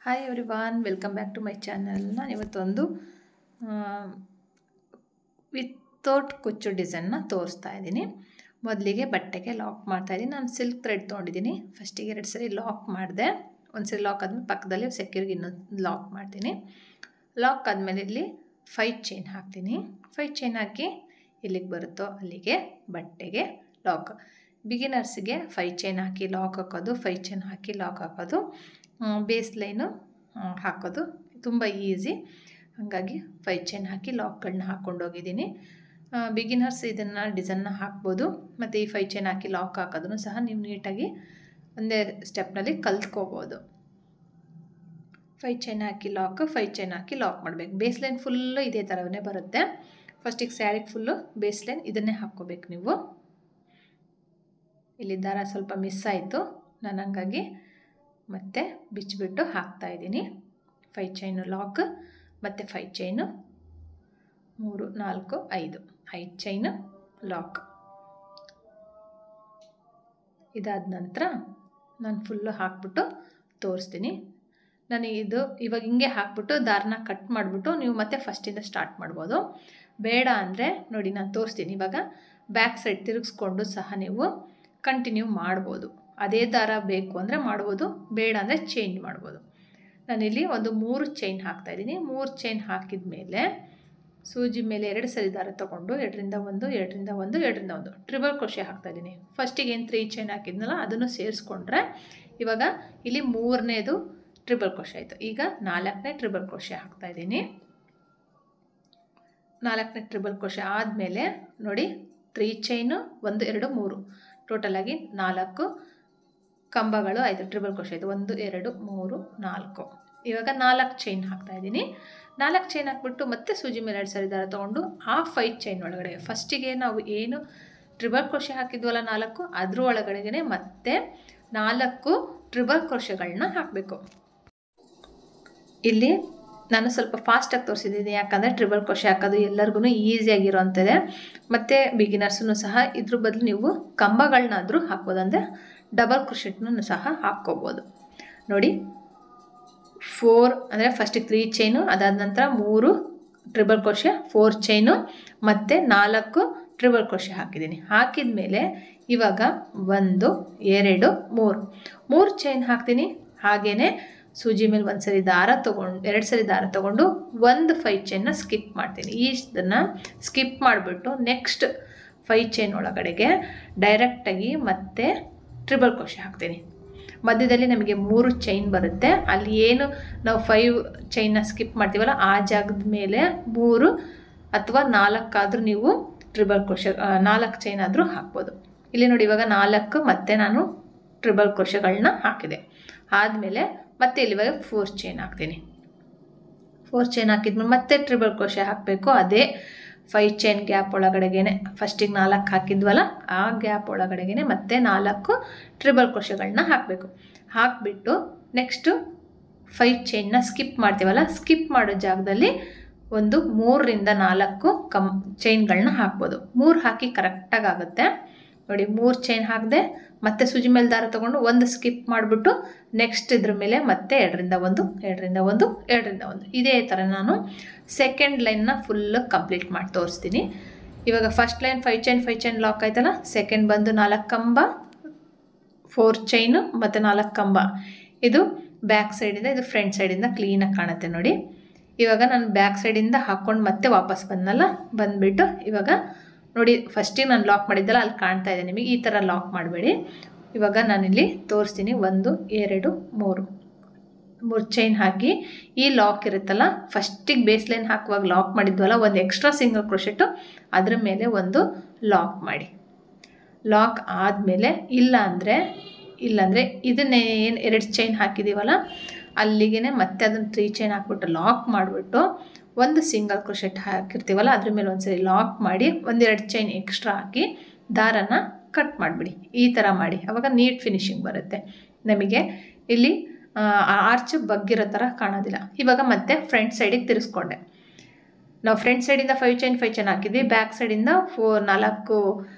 Hi everyone, welcome back to my channel. ನಾನು ಇವತ್ತೊಂದು without ಕುಚ್ಚು ಡಿಸೈನ್ನ ತೋರಿಸ್ತಾ ಇದ್ದೀನಿ. ಮೊದಲಿಗೆ ಬಟ್ಟೆಗೆ ಲಾಕ್ ಮಾಡ್ತಾಯಿದ್ದೀನಿ. ನಾನು ಸಿಲ್ಕ್ ಥ್ರೆಡ್ ತೊಗೊಂಡಿದ್ದೀನಿ. ಫಸ್ಟಿಗೆ 2 ಸರಿ ಲಾಕ್ ಮಾಡಿದೆ. ಒಂದು ಸರಿ ಲಾಕ್ ಆದಮೇಲೆ ಪಕ್ಕದಲ್ಲಿ ಸೆಕ್ಯೂರ್ಗೆ ಇನ್ನೊಂದು ಲಾಕ್ ಮಾಡ್ತೀನಿ. ಲಾಕ್ ಆದಮೇಲೆ ಇಲ್ಲಿ 5 ಚೈನ್ ಹಾಕ್ತೀನಿ. 5 ಚೈನ್ ಹಾಕಿ ಎಲ್ಲಿಗೆ ಬರುತ್ತೋ ಅಲ್ಲಿಗೆ ಬಟ್ಟೆಗೆ ಲಾಕ್. ಬಿಗಿನರ್ಸ್ಗೆ 5 ಚೈನ್ ಹಾಕಿ ಲಾಕ್ ಹಾಕೋದು, 5 ಚೈನ್ ಹಾಕಿ ಲಾಕ್ ಹಾಕೋದು, ಬೇಸ್ ಲೈನು ಹಾಕೋದು ತುಂಬ ಈಸಿ. ಹಾಗಾಗಿ 5 ಚೈನ್ ಹಾಕಿ ಲಾಕ್ಗಳನ್ನ ಹಾಕ್ಕೊಂಡೋಗಿದ್ದೀನಿ. ಬಿಗಿನರ್ಸ್ ಇದನ್ನು ಡಿಸೈನ್ನ ಹಾಕ್ಬೋದು. ಮತ್ತು ಈ 5 ಚೈನ್ ಹಾಕಿ ಲಾಕ್ ಹಾಕೋದನ್ನು ಸಹ ನೀವು ನೀಟಾಗಿ ಒಂದೇ ಸ್ಟೆಪ್ನಲ್ಲಿ ಕಲ್ತ್ಕೋಬೋದು. 5 ಚೈನ್ ಹಾಕಿ ಲಾಕ್, 5 ಚೈನ್ ಹಾಕಿ ಲಾಕ್ ಮಾಡಬೇಕು. ಬೇಸ್ ಲೈನ್ ಫುಲ್ಲು ಇದೇ ಥರವೇ ಬರುತ್ತೆ. ಫಸ್ಟಿಗೆ ಸ್ಯಾರಿಗೆ ಫುಲ್ಲು ಬೇಸ್ ಲೈನ್ ಇದನ್ನೇ ಹಾಕ್ಕೋಬೇಕು ನೀವು. ಇಲ್ಲಿ ದಾರ ಸ್ವಲ್ಪ ಮಿಸ್ ಆಯಿತು, ನಾನು ಹಂಗಾಗಿ ಮತ್ತೆ ಬಿಚ್ಚಿಬಿಟ್ಟು ಹಾಕ್ತಾಯಿದ್ದೀನಿ. 5 ಚೈನು ಲಾಕ್ ಮತ್ತು 5 ಚೈನು 3 4 5 5 ಚೈನು ಲಾಕ್. ಇದಾದ ನಂತರ ನಾನು ಫುಲ್ಲು ಹಾಕ್ಬಿಟ್ಟು ತೋರಿಸ್ತೀನಿ. ನಾನು ಇವಾಗ ಹಿಂಗೆ ಹಾಕ್ಬಿಟ್ಟು ದಾರನ ಕಟ್ ಮಾಡಿಬಿಟ್ಟು ನೀವು ಮತ್ತೆ ಫಸ್ಟಿಂದ ಸ್ಟಾರ್ಟ್ ಮಾಡ್ಬೋದು. ಬೇಡ ಅಂದರೆ ನೋಡಿ ನಾನು ತೋರಿಸ್ತೀನಿ. ಇವಾಗ ಬ್ಯಾಕ್ ಸೈಡ್ ತಿರುಗಿಸ್ಕೊಂಡು ಸಹ ನೀವು ಕಂಟಿನ್ಯೂ ಮಾಡ್ಬೋದು. ಅದೇ ದಾರ ಬೇಕು ಅಂದರೆ ಮಾಡ್ಬೋದು, ಬೇಡ ಅಂದರೆ ಚೇಂಜ್ ಮಾಡ್ಬೋದು. ನಾನಿಲ್ಲಿ ಒಂದು 3 ಚೈನ್ ಹಾಕ್ತಾಯಿದ್ದೀನಿ. 3 ಚೈನ್ ಹಾಕಿದ ಮೇಲೆ ಸೂಜಿ ಮೇಲೆ 2 ಸರಿ ದಾರ ತೊಗೊಂಡು 2ರಿಂದ 1 2ರಿಂದ 1 2ರಿಂದ 1 ಟ್ರಿಬಲ್ ಕ್ರೋಶೆ ಹಾಕ್ತಾಯಿದ್ದೀನಿ. ಫಸ್ಟಿಗೆ ಏನು 3 ಚೈನ್ ಹಾಕಿದ್ನಲ್ಲ ಅದನ್ನು ಸೇರಿಸ್ಕೊಂಡ್ರೆ ಇವಾಗ ಇಲ್ಲಿ 3ನೇದು ಟ್ರಿಬಲ್ ಕ್ರೋಶೆ ಆಯಿತು. ಈಗ 4ನೇ ಟ್ರಿಬಲ್ ಕ್ರೋಶೆ ಹಾಕ್ತಾಯಿದ್ದೀನಿ. 4ನೇ ಟ್ರಿಬಲ್ ಕ್ರೋಶೆ ಆದಮೇಲೆ ನೋಡಿ 3 ಚೈನು 1 2 3 ಟೋಟಲಾಗಿ 4 ಕಂಬಗಳು ಆಯಿತು. ಟ್ರಿಬಲ್ ಕ್ರೋಶೆ ಆಯಿತು. 1 2 3 4. ಇವಾಗ 4 ಚೈನ್ ಹಾಕ್ತಾಯಿದ್ದೀನಿ. 4 ಚೈನ್ ಹಾಕ್ಬಿಟ್ಟು ಮತ್ತೆ ಸೂಜಿ ಮೇಲೆ 2 ಸರಿ ದಾರ ತೊಗೊಂಡು ಆ 5 ಚೈನ್ ಒಳಗಡೆ ಫಸ್ಟಿಗೆ ನಾವು ಏನು ಟ್ರಿಬಲ್ ಕ್ರೋಶೆ ಹಾಕಿದ್ವಲ್ಲ 4 ಅದ್ರ ಒಳಗಡೆಗೆ ಮತ್ತೆ 4 ಟ್ರಿಬಲ್ ಕ್ರೋಶೆಗಳನ್ನ ಹಾಕಬೇಕು. ಇಲ್ಲಿ ನಾನು ಸ್ವಲ್ಪ ಫಾಸ್ಟಾಗಿ ತೋರಿಸಿದ್ದೀನಿ, ಯಾಕಂದರೆ ಟ್ರಿಬಲ್ ಕ್ರೋಶೆ ಹಾಕೋದು ಎಲ್ಲರಿಗೂ ಈಸಿಯಾಗಿರೋವಂಥದ್ದೇ. ಮತ್ತು ಬಿಗಿನರ್ಸೂ ಸಹ ಇದ್ರ ಬದಲು ನೀವು ಕಂಬಗಳನ್ನಾದರೂ ಹಾಕ್ಬೋದು, ಅಂದರೆ ಡಬಲ್ ಕ್ರೋಶೆಟ್ನೂ ಸಹ ಹಾಕ್ಕೋಬೋದು. ನೋಡಿ 4 ಅಂದರೆ ಫಸ್ಟಿಗೆ 3 ಚೈನು, ಅದಾದ ನಂತರ 3 ಟ್ರಿಬಲ್ ಕ್ರೋಶೆ, 4 ಚೈನು ಮತ್ತು 4 ಟ್ರಿಬಲ್ ಕ್ರೋಶೆ ಹಾಕಿದ್ದೀನಿ. ಹಾಕಿದ ಮೇಲೆ ಇವಾಗ 1 2 3 ಚೈನ್ ಹಾಕ್ತೀನಿ. ಹಾಗೆಯೇ ಸೂಜಿ ಮೇಲೆ 1 ಸರಿ ದಾರ ತೊಗೊಂಡು 2 ಸರಿ ದಾರ ತೊಗೊಂಡು 1 5 ಚೈನ್ನ ಸ್ಕಿಪ್ ಮಾಡ್ತೀನಿ. ಇದನ್ನು ಸ್ಕಿಪ್ ಮಾಡಿಬಿಟ್ಟು ನೆಕ್ಸ್ಟ್ 5 ಚೈನ್ ಒಳಗಡೆಗೆ ಡೈರೆಕ್ಟಾಗಿ ಮತ್ತೆ ಟ್ರಿಬಲ್ ಕ್ರೋಶೆ ಹಾಕ್ತೀನಿ. ಮಧ್ಯದಲ್ಲಿ ನಮಗೆ 3 ಚೈನ್ ಬರುತ್ತೆ. ಅಲ್ಲಿ ಏನು ನಾವು 5 ಚೈನ್ನ ಸ್ಕಿಪ್ ಮಾಡ್ತೀವಲ್ಲ ಆ ಜಾಗದ ಮೇಲೆ 3 ಅಥವಾ 4 ಆದರೂ ನೀವು ಟ್ರಿಬಲ್ ಕ್ರೋಶೆ 4 ಚೈನ್ ಆದರೂ ಹಾಕ್ಬೋದು. ಇಲ್ಲಿ ನೋಡಿ ಇವಾಗ 4 ಮತ್ತೆ ನಾನು ಟ್ರಿಬಲ್ ಕ್ರೋಶೆಗಳನ್ನ ಹಾಕಿದೆ. ಆದಮೇಲೆ ಮತ್ತೆ ಇಲ್ಲಿವಾಗ 4 ಚೈನ್ ಹಾಕ್ತೀನಿ. 4 ಚೈನ್ ಹಾಕಿದ್ಮೇಲೆ ಮತ್ತೆ ಟ್ರಿಬಲ್ ಕ್ರೋಶೆ ಹಾಕಬೇಕು. ಅದೇ 5 ಚೈನ್ ಗ್ಯಾಪ್ ಒಳಗಡೆಗೆ ಫಸ್ಟಿಗೆ 4 ಹಾಕಿದ್ವಲ್ಲ ಆ ಗ್ಯಾಪ್ ಒಳಗಡೆಗೆ ಮತ್ತೆ 4 ಟ್ರಿಬಲ್ ಕ್ರೋಶೆಗಳನ್ನ ಹಾಕಬೇಕು. ಹಾಕಿಬಿಟ್ಟು ನೆಕ್ಸ್ಟು 5 ಚೈನ್ನ ಸ್ಕಿಪ್ ಮಾಡ್ತೀವಲ್ಲ, ಸ್ಕಿಪ್ ಮಾಡೋ ಜಾಗದಲ್ಲಿ ಒಂದು 3ರಿಂದ 4 ಚೈನ್ಗಳನ್ನ ಹಾಕ್ಬೋದು. 3 ಹಾಕಿ ಕರೆಕ್ಟಾಗಿ ಆಗುತ್ತೆ. ನೋಡಿ 3 ಚೈನ್ ಹಾಕಿದೆ, ಮತ್ತೆ ಸೂಜಿ ಮೇಲೆ ದಾರ ತೊಗೊಂಡು 1 ಸ್ಕಿಪ್ ಮಾಡಿಬಿಟ್ಟು ನೆಕ್ಸ್ಟ್ ಇದ್ರ ಮೇಲೆ ಮತ್ತೆ 2ರಿಂದ 1 2ರಿಂದ 1 2ರಿಂದ 1 ಇದೇ ಥರ ನಾನು ಸೆಕೆಂಡ್ ಲೈನ್ನ ಫುಲ್ಲು ಕಂಪ್ಲೀಟ್ ಮಾಡಿ ತೋರಿಸ್ತೀನಿ. ಇವಾಗ ಫಸ್ಟ್ ಲೈನ್ 5 ಚೈನ್ ಲಾಕ್ ಆಯ್ತಲ್ಲ, ಸೆಕೆಂಡ್ ಬಂದು 4 ಕಂಬ, 4 ಚೈನು ಮತ್ತು 4 ಕಂಬ. ಇದು ಬ್ಯಾಕ್ ಸೈಡಿಂದ, ಇದು ಫ್ರಂಟ್ ಸೈಡಿಂದ ಕ್ಲೀನಾಗಿ ಕಾಣುತ್ತೆ ನೋಡಿ. ಇವಾಗ ನಾನು ಬ್ಯಾಕ್ ಸೈಡಿಂದ ಹಾಕ್ಕೊಂಡು ಮತ್ತೆ ವಾಪಸ್ ಬಂದಲ್ಲ, ಬಂದುಬಿಟ್ಟು ಇವಾಗ ನೋಡಿ ಫಸ್ಟಿಗೆ ನಾನು ಲಾಕ್ ಮಾಡಿದ್ದಲ್ಲ ಅಲ್ಲಿ ಕಾಣ್ತಾ ಇದೆ ನಿಮಗೆ. ಈ ಥರ ಲಾಕ್ ಮಾಡಬೇಡಿ. ಇವಾಗ ನಾನಿಲ್ಲಿ ತೋರಿಸ್ತೀನಿ. 1 2 3 ಚೈನ್ ಹಾಕಿ ಈ ಲಾಕ್ ಇರುತ್ತಲ್ಲ, ಫಸ್ಟಿಗೆ ಬೇಸ್ ಲೈನ್ ಹಾಕುವಾಗ ಲಾಕ್ ಮಾಡಿದ್ವಲ್ಲ, ಒಂದು ಎಕ್ಸ್ಟ್ರಾ ಸಿಂಗಲ್ ಕ್ರೋಶೆಟ್ಟು ಅದ್ರ ಮೇಲೆ ಒಂದು ಲಾಕ್ ಮಾಡಿ. ಲಾಕ್ ಆದಮೇಲೆ ಇಲ್ಲಾಂದರೆ ಇದನ್ನೇ ಏನು 2 ಚೈನ್ ಹಾಕಿದ್ದೀವಲ್ಲ ಅಲ್ಲಿಗೆ ಮತ್ತೆ ಅದನ್ನು 3 ಚೈನ್ ಹಾಕ್ಬಿಟ್ಟು ಲಾಕ್ ಮಾಡಿಬಿಟ್ಟು ಒಂದು ಸಿಂಗಲ್ ಕ್ರೋಶೆಟ್ ಹಾಕಿರ್ತೀವಲ್ಲ ಅದ್ರ ಮೇಲೆ ಒಂದು ಸರಿ ಲಾಕ್ ಮಾಡಿ 1-2 ಚೈನ್ ಎಕ್ಸ್ಟ್ರಾ ಹಾಕಿ ದಾರನ ಕಟ್ ಮಾಡಿಬಿಡಿ. ಈ ಥರ ಮಾಡಿ, ಆವಾಗ ನೀಟ್ ಫಿನಿಶಿಂಗ್ ಬರುತ್ತೆ ನಮಗೆ. ಇಲ್ಲಿ ಆರ್ಚ್ ಬಗ್ಗಿರೋ ಥರ ಕಾಣೋದಿಲ್ಲ. ಇವಾಗ ಮತ್ತೆ ಫ್ರಂಟ್ ಸೈಡಿಗೆ ತಿರ್ಸ್ಕೊಂಡೆ. ನಾವು ಫ್ರಂಟ್ ಸೈಡಿಂದ 5 ಚೈನ್ ಹಾಕಿದ್ವಿ, ಬ್ಯಾಕ್ ಸೈಡಿಂದ 4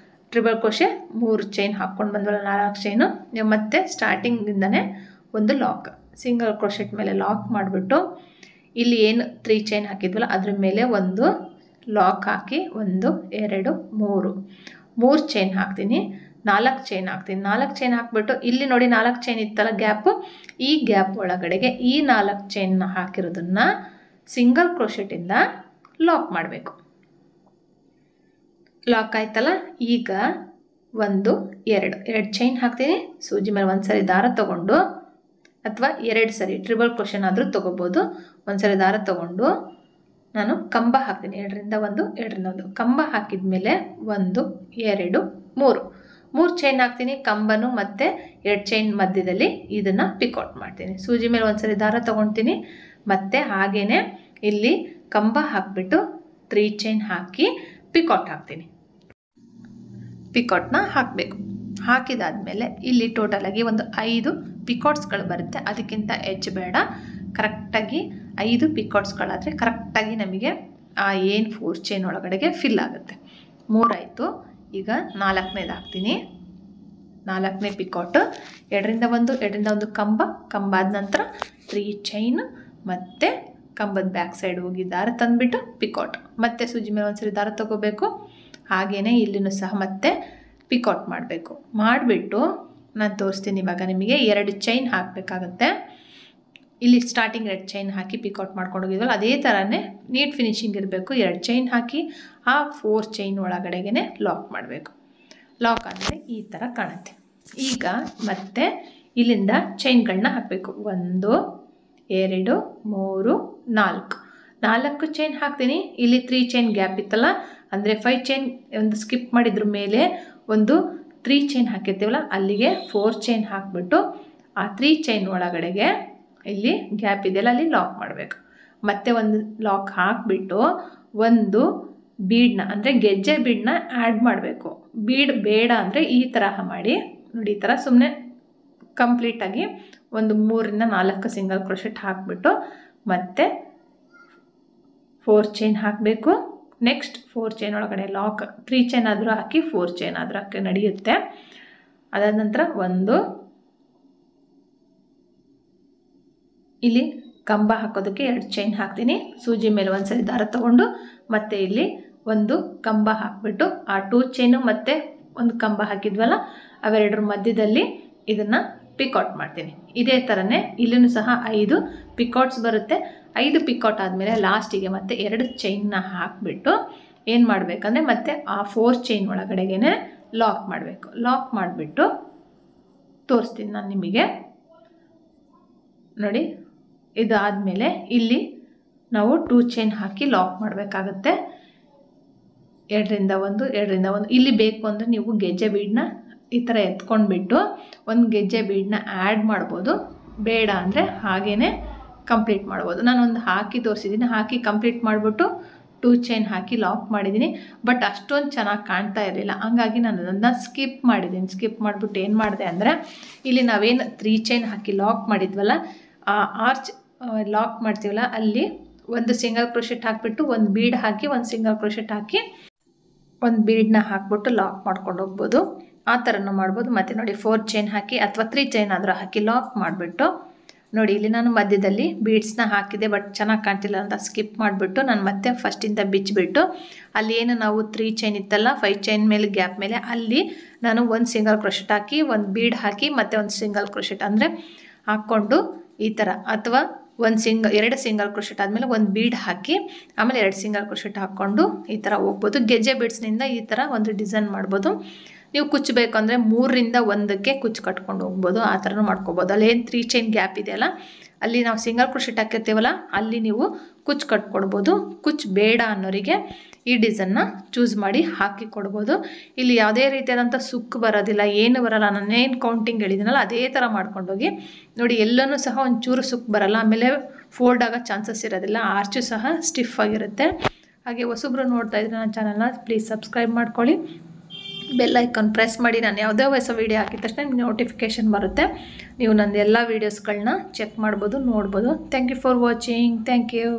ಟ್ರಿಬಲ್ ಕ್ರೋಶೆ 3 ಚೈನ್ ಹಾಕ್ಕೊಂಡು ಬಂದ್ವಲ್ಲ 4 ಚೈನು. ನೀವು ಮತ್ತೆ ಸ್ಟಾರ್ಟಿಂಗಿಂದನೇ ಒಂದು ಲಾಕ್ ಸಿಂಗಲ್ ಕ್ರೋಶೆಟ್ ಮೇಲೆ ಲಾಕ್ ಮಾಡಿಬಿಟ್ಟು ಇಲ್ಲಿ ಏನು 3 ಚೈನ್ ಹಾಕಿದ್ವಲ್ಲ ಅದ್ರ ಮೇಲೆ ಒಂದು ಲಾಕ್ ಹಾಕಿ 1 2 3 ಚೈನ್ ಹಾಕ್ತೀನಿ, 4 ಚೈನ್ ಹಾಕ್ತೀನಿ. 4 ಚೈನ್ ಹಾಕ್ಬಿಟ್ಟು ಇಲ್ಲಿ ನೋಡಿ 4 ಚೈನ್ ಇತ್ತಲ್ಲ ಗ್ಯಾಪು, ಈ ಗ್ಯಾಪ್ ಒಳಗಡೆಗೆ ಈ 4 ಚೈನ್ನ ಹಾಕಿರೋದನ್ನು ಸಿಂಗಲ್ ಕ್ರೋಶೆಟಿಂದ ಲಾಕ್ ಮಾಡಬೇಕು. ಲಾಕ್ ಆಯ್ತಲ್ಲ, ಈಗ 1 2 ಚೈನ್ ಹಾಕ್ತೀನಿ. ಸೂಜಿ ಮೇಲೆ ಒಂದು ಸರಿ ದಾರ ತಗೊಂಡು ಅಥವಾ 2 ಸರಿ ಟ್ರಿಬಲ್ ಕ್ರೋಶೆಟ್ ಆದರೂ ತೊಗೋಬೋದು. ಒಂದು ಸರಿ ದಾರ ತಗೊಂಡು ನಾನು ಕಂಬ ಹಾಕ್ತೀನಿ. 2ರಿಂದ 1 2ರಿಂದ 1 ಕಂಬ ಹಾಕಿದ ಮೇಲೆ 1 2 3 ಚೈನ್ ಹಾಕ್ತೀನಿ. ಕಂಬನು ಮತ್ತು 2 ಚೈನ್ ಮಧ್ಯದಲ್ಲಿ ಇದನ್ನು ಪಿಕೌಟ್ ಮಾಡ್ತೀನಿ. ಸೂಜಿ ಮೇಲೆ ಒಂದು ಸರಿ ದಾರ ತೊಗೊಳ್ತೀನಿ. ಮತ್ತು ಹಾಗೇ ಇಲ್ಲಿ ಕಂಬ ಹಾಕಿಬಿಟ್ಟು 3 ಚೈನ್ ಹಾಕಿ ಪಿಕೌಟ್ ಹಾಕ್ತೀನಿ. ಪಿಕೌಟ್ನ ಹಾಕಬೇಕು. ಹಾಕಿದಾದ್ಮೇಲೆ ಇಲ್ಲಿ ಟೋಟಲಾಗಿ ಒಂದು 5 ಪಿಕೌಟ್ಸ್ಗಳು ಬರುತ್ತೆ, ಅದಕ್ಕಿಂತ ಹೆಚ್ಚು ಬೇಡ. ಕರೆಕ್ಟಾಗಿ 5 ಪಿಕೌಟ್ಸ್ಗಳಾದರೆ ಕರೆಕ್ಟಾಗಿ ನಮಗೆ ಆ ಏನು 4 ಚೈನ್ ಒಳಗಡೆಗೆ ಫಿಲ್ ಆಗುತ್ತೆ. 3 ಆಯಿತು. ಈಗ 4ನೇದು ಹಾಕ್ತೀನಿ. 4ನೇ ಪಿಕೌಟು, 2ರಿಂದ 1 2ರಿಂದ 1 ಕಂಬ ಆದ ನಂತರ 3 ಚೈನ್ ಮತ್ತು ಕಂಬದ ಬ್ಯಾಕ್ ಸೈಡ್ ಹೋಗಿ ದಾರ ತಂದುಬಿಟ್ಟು ಪಿಕೌಟ್. ಮತ್ತೆ ಸೂಜಿ ಮೇಲೆ ಒಂದ್ಸರಿ ದಾರ ತೊಗೋಬೇಕು. ಹಾಗೆಯೇ ಇಲ್ಲಿನೂ ಸಹ ಮತ್ತೆ ಪಿಕೌಟ್ ಮಾಡಬೇಕು. ಮಾಡಿಬಿಟ್ಟು ನಾನು ತೋರಿಸ್ತೀನಿ ಇವಾಗ ನಿಮಗೆ 2 ಚೈನ್ ಹಾಕಬೇಕಾಗತ್ತೆ. ಇಲ್ಲಿ ಸ್ಟಾರ್ಟಿಂಗ್ 2 ಚೈನ್ ಹಾಕಿ ಪಿಕೌಟ್ ಮಾಡ್ಕೊಂಡು ಹೋಗಿದ್ವಲ್ಲ ಅದೇ ಥರನೇ ನೀಟ್ ಫಿನಿಶಿಂಗ್ ಇರಬೇಕು. 2 ಚೈನ್ ಹಾಕಿ ಆ 4 ಚೈನ್ ಒಳಗಡೆಗೆ ಲಾಕ್ ಮಾಡಬೇಕು. ಲಾಕ್ ಆದಮೇಲೆ ಈ ಥರ ಕಾಣುತ್ತೆ. ಈಗ ಮತ್ತೆ ಇಲ್ಲಿಂದ ಚೈನ್ಗಳನ್ನ ಹಾಕಬೇಕು. 1 2 3 4 ಚೈನ್ ಹಾಕ್ತೀನಿ. ಇಲ್ಲಿ 3 ಚೈನ್ ಗ್ಯಾಪ್ ಇತ್ತಲ್ಲ, ಅಂದರೆ 5 ಚೈನ್ ಒಂದು ಸ್ಕಿಪ್ ಮಾಡಿದ್ರ ಮೇಲೆ ಒಂದು 3 ಚೈನ್ ಹಾಕಿರ್ತೀವಲ್ಲ ಅಲ್ಲಿಗೆ 4 ಚೈನ್ ಹಾಕಿಬಿಟ್ಟು ಆ 3 ಚೈನ್ ಒಳಗಡೆಗೆ ಇಲ್ಲಿ ಗ್ಯಾಪ್ ಇದೆಯಲ್ಲ ಅಲ್ಲಿ ಲಾಕ್ ಮಾಡಬೇಕು. ಮತ್ತೆ ಒಂದು ಲಾಕ್ ಹಾಕಿಬಿಟ್ಟು ಒಂದು ಬೀಡನ್ನ ಅಂದರೆ ಗೆಜ್ಜೆ ಬೀಡನ್ನ ಆ್ಯಡ್ ಮಾಡಬೇಕು. ಬೀಡ್ ಬೇಡ ಅಂದರೆ ಈ ತರಹ ಮಾಡಿ ನೋಡಿ, ಈ ಥರ ಸುಮ್ಮನೆ ಕಂಪ್ಲೀಟಾಗಿ ಒಂದು 3ರಿಂದ 4 ಸಿಂಗಲ್ ಕ್ರೋಶೆಟ್ ಹಾಕಿಬಿಟ್ಟು ಮತ್ತೆ 4 ಚೈನ್ ಹಾಕಬೇಕು. ನೆಕ್ಸ್ಟ್ 4 ಚೈನ್ ಒಳಗಡೆ ಲಾಕ್ 3 ಚೈನ್ ಆದರೂ ಹಾಕಿ 4 ಚೈನ್ ಆದರೂ ಹಾಕಿ ನಡೆಯುತ್ತೆ. ಅದಾದ ನಂತರ ಇಲ್ಲಿ ಕಂಬ ಹಾಕೋದಕ್ಕೆ 2 ಚೈನ್ ಹಾಕ್ತೀನಿ. ಸೂಜಿ ಮೇಲೆ ಒಂದು ಸರಿ ದಾರ ತಗೊಂಡು ಮತ್ತೆ ಇಲ್ಲಿ ಒಂದು ಕಂಬ ಹಾಕಿಬಿಟ್ಟು ಆ 2 ಚೈನು ಮತ್ತು ಒಂದು ಕಂಬ ಹಾಕಿದ್ವಲ್ಲ ಅವೆರಡರ ಮಧ್ಯದಲ್ಲಿ ಇದನ್ನು ಪಿಕೌಟ್ ಮಾಡ್ತೀನಿ. ಇದೇ ಥರನೇ ಇಲ್ಲಿನೂ ಸಹ 5 ಪಿಕೌಟ್ಸ್ ಬರುತ್ತೆ. 5 ಪಿಕೌಟ್ ಆದಮೇಲೆ ಲಾಸ್ಟಿಗೆ ಮತ್ತೆ 2 ಚೈನ್ನ ಹಾಕಿಬಿಟ್ಟು ಏನು ಮಾಡಬೇಕಂದ್ರೆ ಮತ್ತೆ ಆ 4 ಚೈನ್ ಒಳಗಡೆಗೆ ಲಾಕ್ ಮಾಡಬೇಕು. ಲಾಕ್ ಮಾಡಿಬಿಟ್ಟು ತೋರಿಸ್ತೀನಿ ನಾನು ನಿಮಗೆ ನೋಡಿ. ಇದಾದಮೇಲೆ ಇಲ್ಲಿ ನಾವು 2 ಚೈನ್ ಹಾಕಿ ಲಾಕ್ ಮಾಡಬೇಕಾಗತ್ತೆ. 2ರಿಂದ 1 ಇಲ್ಲಿ ಬೇಕು ಅಂದರೆ ನೀವು ಗೆಜ್ಜೆ ಬೀಡನ್ನ ಈ ಥರ ಎತ್ಕೊಂಡ್ಬಿಟ್ಟು ಒಂದು ಗೆಜ್ಜೆ ಬೀಡನ್ನ ಆ್ಯಡ್ ಮಾಡ್ಬೋದು. ಬೇಡ ಅಂದರೆ ಹಾಗೇ ಕಂಪ್ಲೀಟ್ ಮಾಡ್ಬೋದು. ನಾನೊಂದು ಹಾಕಿ ತೋರಿಸಿದ್ದೀನಿ. ಹಾಕಿ ಕಂಪ್ಲೀಟ್ ಮಾಡಿಬಿಟ್ಟು 2 ಚೈನ್ ಹಾಕಿ ಲಾಕ್ ಮಾಡಿದ್ದೀನಿ. ಬಟ್ ಅಷ್ಟೊಂದು ಚೆನ್ನಾಗಿ ಕಾಣ್ತಾ ಇರಲಿಲ್ಲ, ಹಂಗಾಗಿ ನಾನು ಅದನ್ನು ಸ್ಕಿಪ್ ಮಾಡಿದ್ದೀನಿ. ಸ್ಕಿಪ್ ಮಾಡಿಬಿಟ್ಟು ಏನು ಮಾಡಿದೆ ಅಂದರೆ ಇಲ್ಲಿ ನಾವೇನು 3 ಚೈನ್ ಹಾಕಿ ಲಾಕ್ ಮಾಡಿದ್ವಲ್ಲ ಆ ಆರ್ಚ್ ಲಾಕ್ ಮಾಡ್ತೀವಲ್ಲ ಅಲ್ಲಿ ಒಂದು ಸಿಂಗಲ್ ಕ್ರೋಶೆಟ್ ಹಾಕಿಬಿಟ್ಟು ಒಂದು ಬೀಡ್ ಹಾಕಿ ಒಂದು ಸಿಂಗಲ್ ಕ್ರೋಶೆಟ್ ಹಾಕಿ ಒಂದು ಬೀಡನ್ನ ಹಾಕ್ಬಿಟ್ಟು ಲಾಕ್ ಮಾಡ್ಕೊಂಡು ಹೋಗ್ಬೋದು. ಆ ಥರನೂ ಮಾಡ್ಬೋದು. ಮತ್ತು ನೋಡಿ 4 ಚೈನ್ ಹಾಕಿ ಅಥವಾ 3 ಚೈನ್ ಆದರೂ ಹಾಕಿ ಲಾಕ್ ಮಾಡಿಬಿಟ್ಟು ನೋಡಿ ಇಲ್ಲಿ ನಾನು ಮಧ್ಯದಲ್ಲಿ ಬೀಡ್ಸ್ನ ಹಾಕಿದೆ, ಬಟ್ ಚೆನ್ನಾಗಿ ಕಾಣ್ತಿಲ್ಲ ಅಂತ ಸ್ಕಿಪ್ ಮಾಡಿಬಿಟ್ಟು ನಾನು ಮತ್ತೆ ಫಸ್ಟಿಂದ ಬಿಚ್ಚಿಬಿಟ್ಟು ಅಲ್ಲಿ ಏನು ನಾವು 3 ಚೈನ್ ಇತ್ತಲ್ಲ 5 ಚೈನ್ ಮೇಲೆ ಗ್ಯಾಪ್ ಮೇಲೆ ಅಲ್ಲಿ ನಾನು ಒಂದು ಸಿಂಗಲ್ ಕ್ರೋಶೆಟ್ ಹಾಕಿ ಒಂದು ಬೀಡ್ ಹಾಕಿ ಮತ್ತು ಒಂದು ಸಿಂಗಲ್ ಕ್ರೋಶೆಟ್ ಅಂದರೆ ಹಾಕ್ಕೊಂಡು ಈ ಥರ, ಅಥವಾ 2 ಸಿಂಗಲ್ ಕ್ರೋಶೆಟ್ ಆದಮೇಲೆ ಒಂದು ಬೀಡ್ ಹಾಕಿ ಆಮೇಲೆ 2 ಸಿಂಗಲ್ ಕ್ರೋಶೆಟ್ ಹಾಕ್ಕೊಂಡು ಈ ಥರ ಹೋಗ್ಬೋದು. ಗೆಜ್ಜೆ ಬೀಡ್ಸ್ನಿಂದ ಈ ಥರ ಒಂದು ಡಿಸೈನ್ ಮಾಡ್ಬೋದು. ನೀವು ಕುಚ್ಚಬೇಕು ಅಂದರೆ 3ರಿಂದ 1ಕ್ಕೆ ಕುಚ್ಚು ಕಟ್ಕೊಂಡು ಹೋಗ್ಬೋದು. ಆ ಥರನೂ ಮಾಡ್ಕೋಬೋದು. ಅಲ್ಲೇನು 3 ಚೈನ್ ಗ್ಯಾಪ್ ಇದೆಯಲ್ಲ ಅಲ್ಲಿ ನಾವು ಸಿಂಗಲ್ ಕ್ರೋಶೆಟ್ ಹಾಕಿರ್ತೀವಲ್ಲ ಅಲ್ಲಿ ನೀವು ಕುಚ್ಚು ಕಟ್ಕೊಡ್ಬೋದು. ಕುಚ್ಚು ಬೇಡ ಅನ್ನೋರಿಗೆ ಈ ಡಿಸೈನ್ನ ಚೂಸ್ ಮಾಡಿ ಹಾಕಿ ಕೊಡ್ಬೋದು. ಇಲ್ಲಿ ಯಾವುದೇ ರೀತಿಯಾದಂಥ ಸುಕ್ಕು ಬರೋದಿಲ್ಲ, ಏನು ಬರೋಲ್ಲ. ನಾನೇನು ಕೌಂಟಿಂಗ್ ಹೇಳಿದ್ದೀನಲ್ಲ ಅದೇ ಥರ ಮಾಡ್ಕೊಂಡೋಗಿ ನೋಡಿ. ಎಲ್ಲನೂ ಸಹ ಒಂಚೂರು ಸುಕ್ಕು ಬರೋಲ್ಲ, ಆಮೇಲೆ ಫೋಲ್ಡ್ ಆಗೋ ಚಾನ್ಸಸ್ ಇರೋದಿಲ್ಲ. ಆರ್ಚು ಸಹ ಸ್ಟಿಫ್ ಆಗಿರುತ್ತೆ. ಹಾಗೆ ಹೊಸಬ್ರು ನೋಡ್ತಾ ಇದ್ರೆ ನನ್ನ ಚಾನಲ್ನ ಪ್ಲೀಸ್ ಸಬ್ಸ್ಕ್ರೈಬ್ ಮಾಡ್ಕೊಳ್ಳಿ. ಬೆಲ್ ಐಕಾನ್ ಪ್ರೆಸ್ ಮಾಡಿ. ನಾನು ಯಾವುದೇ ಹೊಸ ವೀಡಿಯೋ ಹಾಕಿದ ತಕ್ಷಣ ನಿಮಗೆ ನೋಟಿಫಿಕೇಷನ್ ಬರುತ್ತೆ. ನೀವು ನನ್ನ ಎಲ್ಲ ವೀಡಿಯೋಸ್ಗಳನ್ನ ಚೆಕ್ ಮಾಡ್ಬೋದು, ನೋಡ್ಬೋದು. Thank you for watching. Thank you.